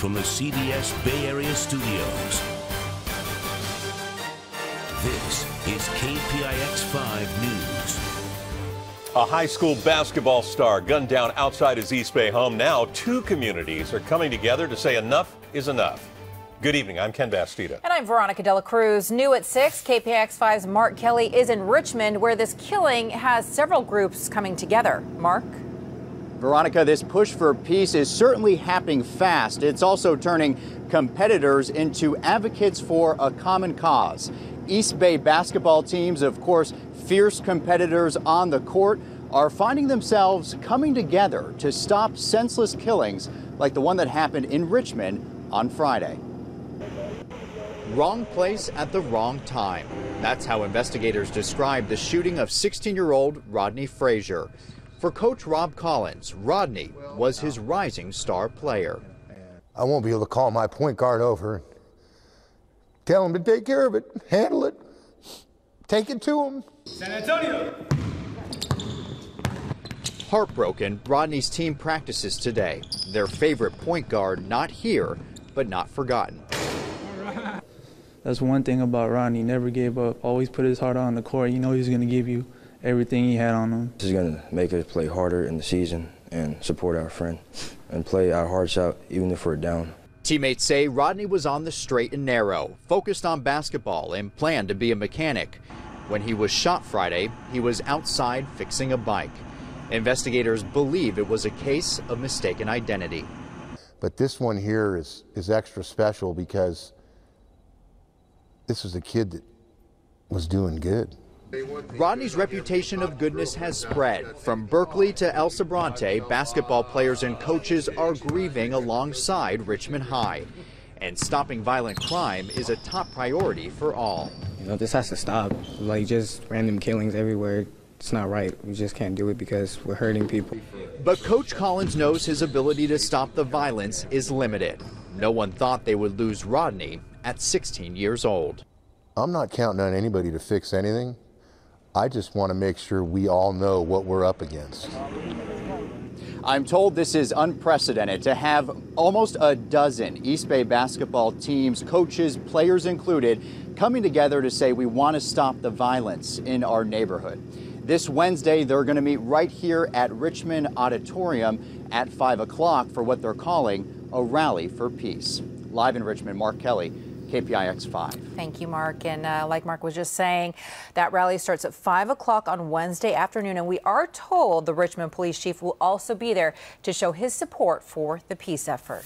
from the CBS Bay Area studios. This is KPIX 5 News. A high school basketball star gunned down outside his East Bay home. Now 2 communities are coming together to say enough is enough. Good evening, I'm Ken Bastida. And I'm Veronica Dela Cruz. New at 6, KPIX 5's Mark Kelly is in Richmond, where this killing has several groups coming together. Mark? Veronica, this push for peace is certainly happening fast. It's also turning competitors into advocates for a common cause. East Bay basketball teams, of course, fierce competitors on the court, are finding themselves coming together to stop senseless killings like the one that happened in Richmond on Friday. Wrong place at the wrong time. That's how investigators describe the shooting of 16-year-old Rodney Frazier. For Coach Rob Collins, Rodney was his rising star player. I won't be able to call my point guard over and tell him to take care of it, handle it, take it to him. San Antonio. Heartbroken, Rodney's team practices today. Their favorite point guard not here, but not forgotten. That's one thing about Rodney, never gave up, always put his heart on the court. You know he's going to give you everything he had on him. This is going to make us play harder in the season and support our friend and play our hearts out even if we're down. Teammates say Rodney was on the straight and narrow, focused on basketball and planned to be a mechanic. When he was shot Friday, he was outside fixing a bike. Investigators believe it was a case of mistaken identity. But this one here is extra special because this was a kid that was doing good. Rodney's reputation of goodness has spread. From Berkeley to El Sobrante, basketball players and coaches are grieving alongside Richmond High. And stopping violent crime is a top priority for all. You know, this has to stop. Like, just random killings everywhere. It's not right. We just can't do it because we're hurting people. But Coach Collins knows his ability to stop the violence is limited. No one thought they would lose Rodney at 16 years old. I'm not counting on anybody to fix anything. I just want to make sure we all know what we're up against. I'm told this is unprecedented to have almost a dozen East Bay basketball teams, coaches, players included, coming together to say we want to stop the violence in our neighborhood. This Wednesday, they're going to meet right here at Richmond Auditorium at 5 o'clock for what they're calling a rally for peace. Live in Richmond, Mark Kelly, KPIX 5. Thank you, Mark. And like Mark was just saying, that rally starts at 5 o'clock on Wednesday afternoon. And we are told the Richmond police chief will also be there to show his support for the peace effort.